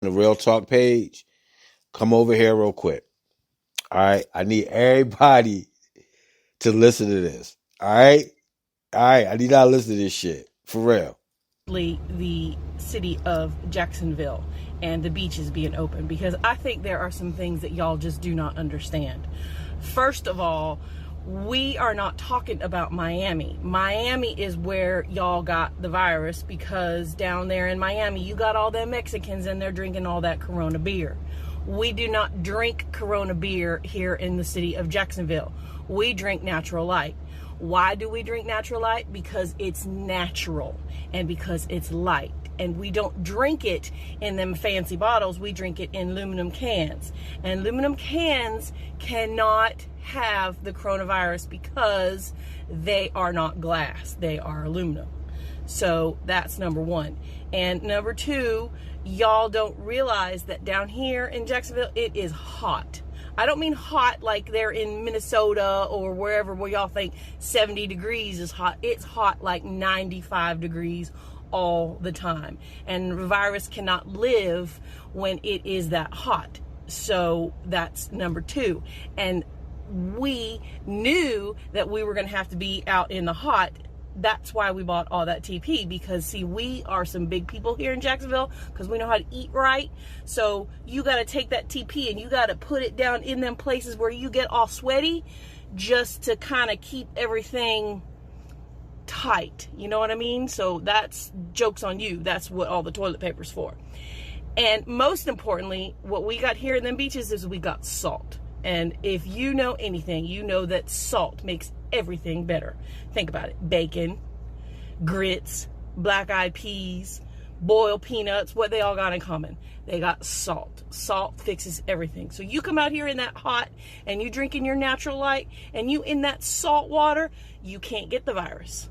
the Real Talk page, come over here real quick. All right. I need everybody to listen to this. All right. All right. I need y'all to listen to this shit. For real. The city of Jacksonville and the beaches being open, because I think there are some things that y'all just do not understand. First of all, we are not talking about Miami. Miami is where y'all got the virus, because down there in Miami, you got all them Mexicans and they're drinking all that Corona beer. We do not drink Corona beer here in the city of Jacksonville. We drink natural light. Why do we drink natural light? Because it's natural and because it's light. And we don't drink it in them fancy bottles. We drink it in aluminum cans. And aluminum cans cannot have the coronavirus because they are not glass. They are aluminum. So that's number one. And number two, y'all don't realize that down here in Jacksonville, it is hot. I don't mean hot like they're in Minnesota or wherever where y'all think 70 degrees is hot. It's hot like 95 degrees all the time. And the virus cannot live when it is that hot. So that's number two. And we knew that we were going to have to be out in the hot. That's why we bought all that TP, because see, we are some big people here in Jacksonville because we know how to eat right. So you got to take that TP and you got to put it down in them places where you get all sweaty, just to kind of keep everything tight. You know what I mean? So that's joke's on you. That's what all the toilet paper's for. And most importantly, what we got here in them beaches is we got salt. And if you know anything, you know that salt makes everything better. Think about it. Bacon, grits, black-eyed peas, boiled peanuts, what they all got in common? They got salt. Salt fixes everything. So you come out here in that hot and you drinking your natural light and you in that salt water, you can't get the virus.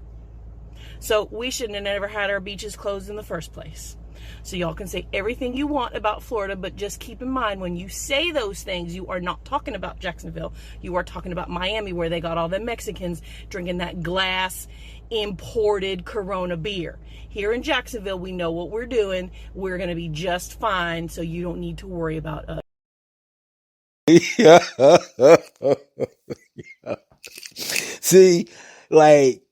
So we shouldn't have never had our beaches closed in the first place. So y'all can say everything you want about Florida, but just keep in mind, when you say those things, you are not talking about Jacksonville. You are talking about Miami, where they got all the Mexicans drinking that glass imported Corona beer. Here in Jacksonville, we know what we're doing. We're going to be just fine, so you don't need to worry about us. Yeah. See, like,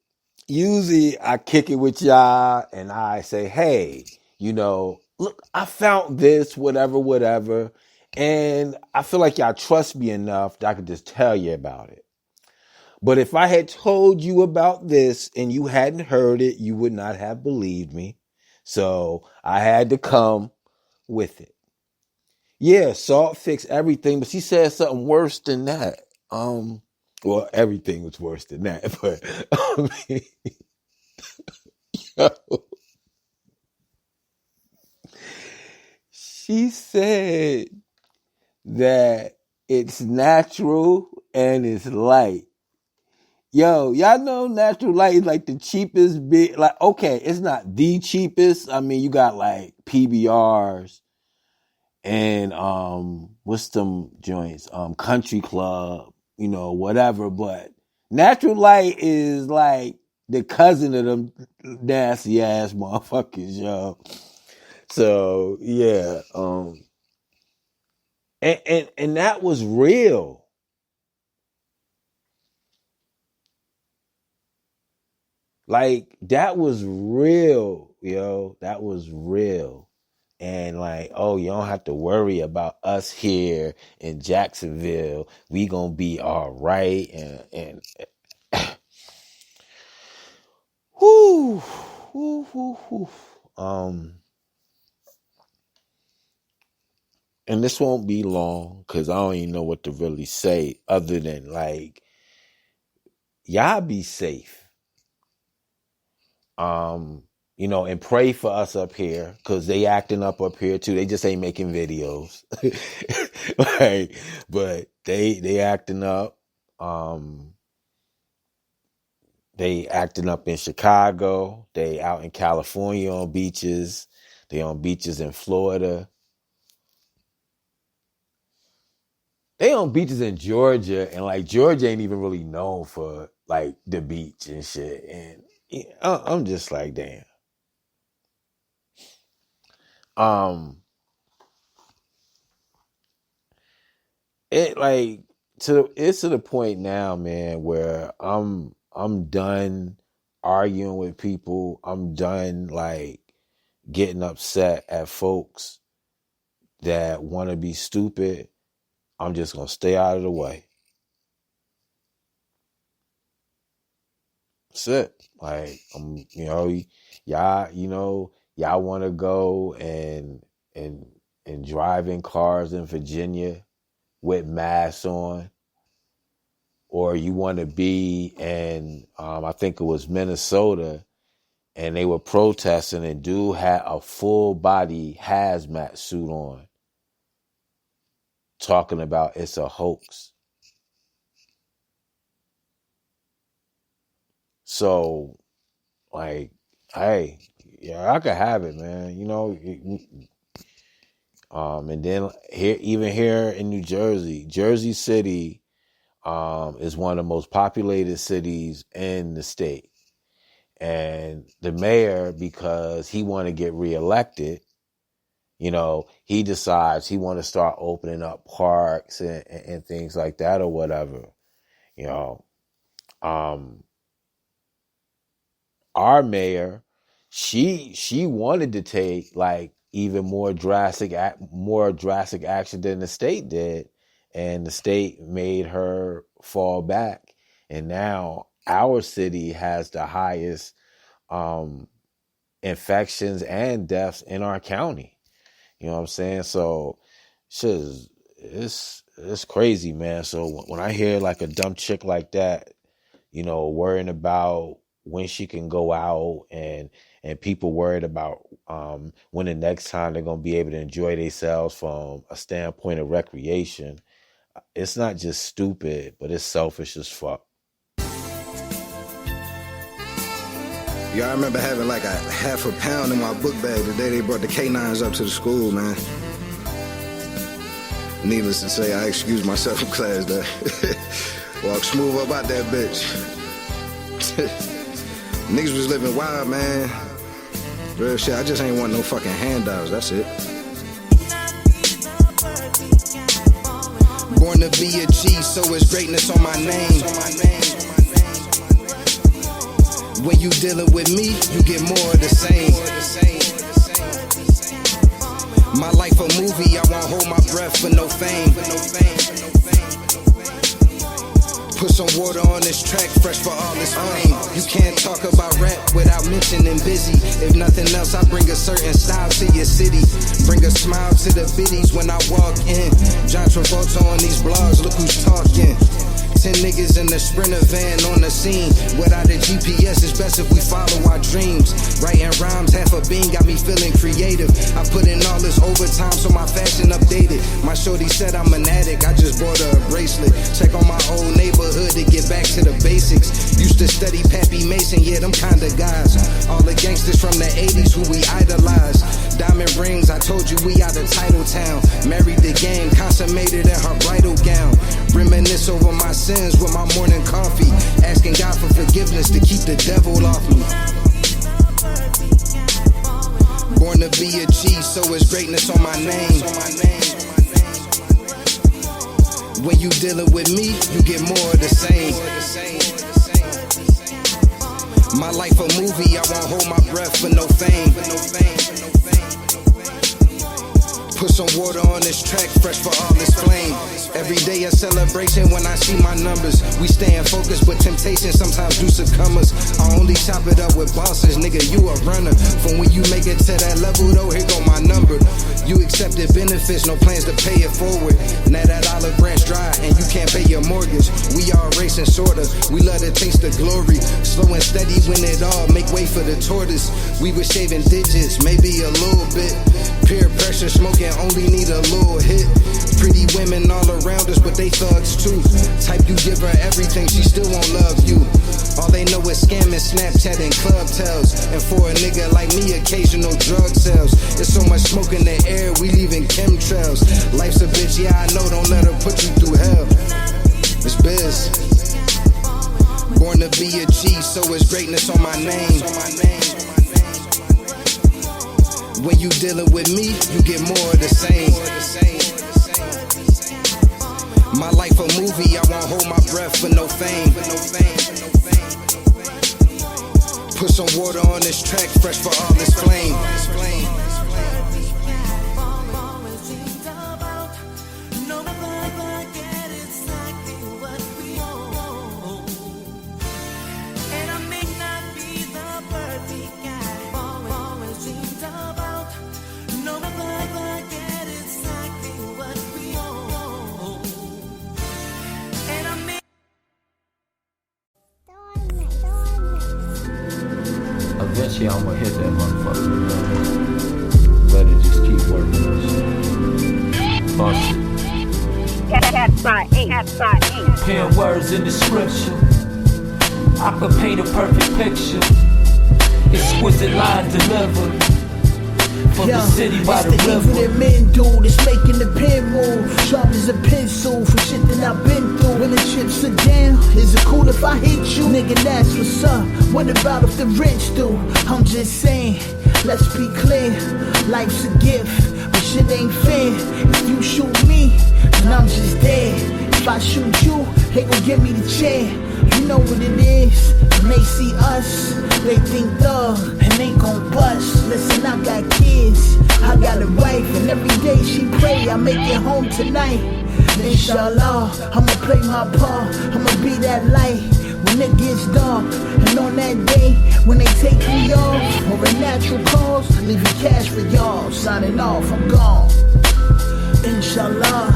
usually I kick it with y'all and I say, hey, look, I found this, whatever. And I feel like y'all trust me enough that I could just tell you about it. But if I had told you about this and you hadn't heard it, you would not have believed me. So I had to come with it. Yeah, salt fixed everything, but she said something worse than that. Well, everything was worse than that, but she said that it's natural and it's light. Yo, y'all know natural light is like the cheapest bit. Like, okay, it's not the cheapest. I mean, you got like PBRs and what's them joints? Country Club, whatever. But natural light is like the cousin of them nasty ass motherfuckers, yo. So yeah, and that was real. Like, that was real, yo. That was real. And like, oh, you don't have to worry about us here in Jacksonville. We gonna be all right. And whoo, whoo, whoo, whoo. And this won't be long because I don't even know what to really say other than like, y'all be safe. And pray for us up here because they acting up here too. They just ain't making videos. Right. But they acting up. They acting up in Chicago. They out in California on beaches. They on beaches in Florida. They on beaches in Georgia, and like Georgia ain't even really known for like the beach and shit. And I'm just like, damn. it like it's to the point now, man, where I'm done arguing with people. I'm done like getting upset at folks that want to be stupid. I'm just gonna stay out of the way. That's it. Like y'all want to go and drive in cars in Virginia with masks on, or you want to be in I think it was Minnesota, and they were protesting, and dude had a full body hazmat suit on, talking about it's a hoax. So, like, hey, yeah, I could have it, man. And then even here in New Jersey, Jersey City, is one of the most populated cities in the state. And the mayor, because he want to get reelected, he decides he want to start opening up parks and things like that or whatever. Our mayor, she wanted to take like even more drastic action than the state did, and the state made her fall back. And now our city has the highest infections and deaths in our county. You know what I'm saying? So it's crazy, man. So when I hear like a dumb chick like that, worrying about when she can go out, and people worried about when the next time they're going to be able to enjoy themselves from a standpoint of recreation, it's not just stupid, but it's selfish as fuck. Yeah, I remember having like a half a pound in my book bag the day they brought the K9s up to the school, man. Needless to say, I excused myself from class day. Walked smooth up out that bitch. Niggas was living wild, man. Real shit, I just ain't want no fucking handouts, that's it. Born to be a G, so it's greatness on my name. When you dealing with me, you get more of the same. My life a movie, I won't hold my breath for no fame. Put some water on this track, fresh for all this flame. You can't talk about rap without mentioning busy. If nothing else, I bring a certain style to your city. Bring a smile to the biddies when I walk in. John Travolta on these blogs, look who's talking. 10 niggas in the Sprinter van on the scene. Without a GPS, it's best if we follow our dreams. Writing rhymes, half a bean got me feeling creative. I put in all this overtime so my fashion updated. My shorty said I'm an addict, I just bought her a bracelet. Check on my old neighborhood to get back to the basics. Used to study Pappy Mason, yeah, them kind of guys. All the gangsters from the 80s who we idolize. Diamond rings, I told you we out of Title Town. Married the game, consummated in her bridal gown. Reminisce over my sins with my morning coffee. Asking God for forgiveness to keep the devil off me. Born to be a G, so it's greatness on my name. When you dealing with me, you get more of the same. My life a movie, I won't hold my breath for no fame. Put some water on this track, fresh for all this flame. Every day a celebration when I see my numbers. We stay in focus, but temptation sometimes do succumb us. I only chop it up with bosses, nigga, you a runner. From when you make it to that level though, here go my number. You accepted benefits, no plans to pay it forward. Now that olive branch dry and you can't pay your mortgage. We all racing sorta, we love to taste the glory. Slow and steady when it all make way for the tortoise. We were shaving digits, maybe a little bit. Peer pressure, smoking only need a little hit. Pretty women all around us, but they thugs too. Type you give her everything, she still won't love you. All they know is scamming, Snapchat and club tells. And for a nigga like me, occasional drug sales. There's so much smoke in the air, we leaving chemtrails. Life's a bitch, yeah I know, don't let her put you through hell. It's biz. Born to be a G, so it's greatness on my name. When you dealing with me, you get more of the same. some water on this track, fresh for all this flame. Eventually I'm gonna hit that motherfucker. Better just keep working on shit. Bust it. Pen words in the scripture. I could paint a perfect picture. Exquisite line delivered. From the city by the river. It's the evil that men do that's making the pen move. Sharp as a pencil for shit that I've been through. When the chips are down, is it cool if I hit you? Nigga, that's what's up. What about if the rich do? I'm just saying, let's be clear. Life's a gift, but shit ain't fair. If you shoot me, then I'm just dead. If I shoot you, they gon' give me the chair. You know what it is. When they see us, they think thug and they gon' bust. Listen, I got kids, I got a wife, and every day she pray I make it home tonight. Inshallah, I'ma play my part, I'ma be that light when it gets dark. And on that day, when they take me off, or a natural cause, leaving cash for y'all. Signing off, I'm gone. Inshallah,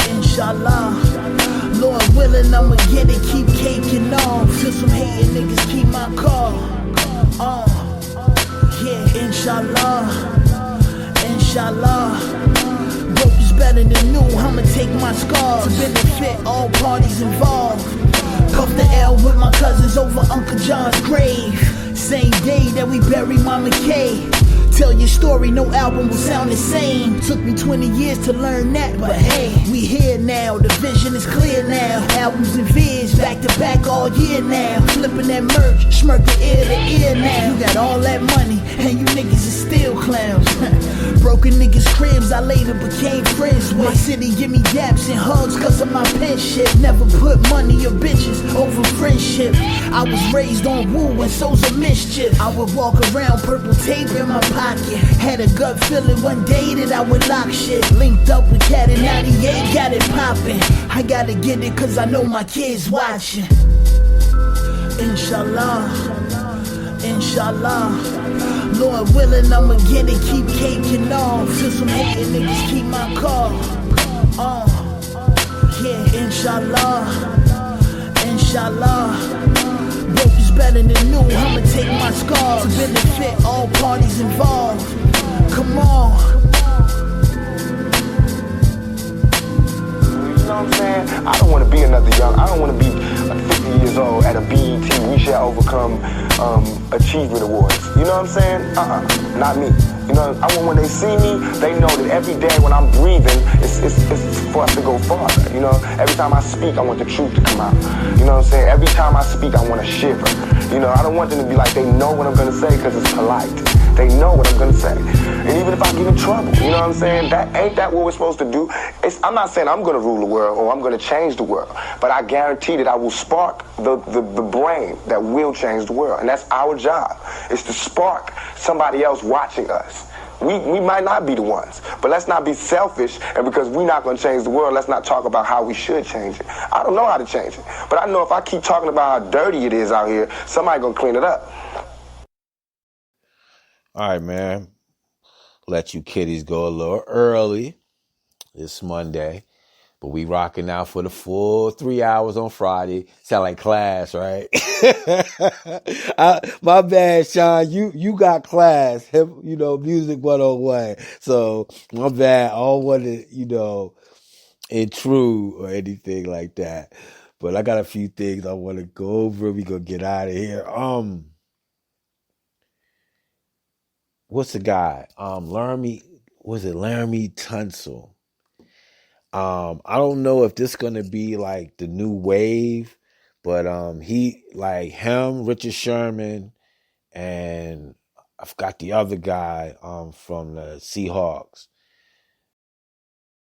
inshallah. Lord willing, I'ma get it, keep caking off. Till some hating niggas keep my car. Yeah, inshallah, inshallah. Broke is better than new, I'ma take my scars to benefit all parties involved. Puff the L with my cousins over Uncle John's grave. Same day that we bury Mama K. Tell your story, no album will sound the same. Took me 20 years to learn that, but hey, we here now, the vision is clear now. Albums and vids, back to back all year now. Flipping that merch, smirking ear to ear now. You got all that money, and you niggas is still clowns. Broken niggas' cribs, I later became friends with. My city give me daps and hugs cause of my pen shit. Never put money or bitches over friendship. I was raised on woo and so's a mischief. I would walk around purple tape in my pocket. Had a gut feeling one day that I would lock shit. Linked up with Cat in 98, got it poppin'. I gotta get it cause I know my kids watching. Inshallah, inshallah. Lord willing, I'ma get it, keep caking off. Till some hating niggas keep my car. Yeah, inshallah, inshallah. Broke is better than new, I'ma take my scars to benefit all parties involved. Come on. You know what I'm saying? I don't want to be another young. I don't want to be 50 years old at a BET We Shall Overcome Achievement Awards. You know what I'm saying? Not me. You know, I want when they see me, they know that every day when I'm breathing, it's for us to go farther. You know, every time I speak, I want the truth to come out. You know what I'm saying? Every time I speak, I want to shiver. You know, I don't want them to be like they know what I'm gonna say because it's polite. They know what I'm gonna say. And even if I get in trouble, you know what I'm saying? Ain't that what we're supposed to do? I'm not saying I'm gonna rule the world or I'm gonna change the world, but I guarantee that I will spark the brain that will change the world. And that's our job, is to spark somebody else watching us. We might not be the ones, but let's not be selfish, and because we're not going to change the world, let's not talk about how we should change it. I don't know how to change it, but I know if I keep talking about how dirty it is out here, somebody going to clean it up. All right, man. Let you kiddies go a little early. It's Monday, but we rocking out for the full 3 hours on Friday. Sound like class, right? My bad, Sean. You got class, music 101. So my bad. I don't want to, intrude or anything like that. But I got a few things I want to go over. We gonna get out of here. What's the guy? Laramie Tunsil. I don't know if this is gonna be like the new wave, but he like him, Richard Sherman, and I forgot the other guy from the Seahawks.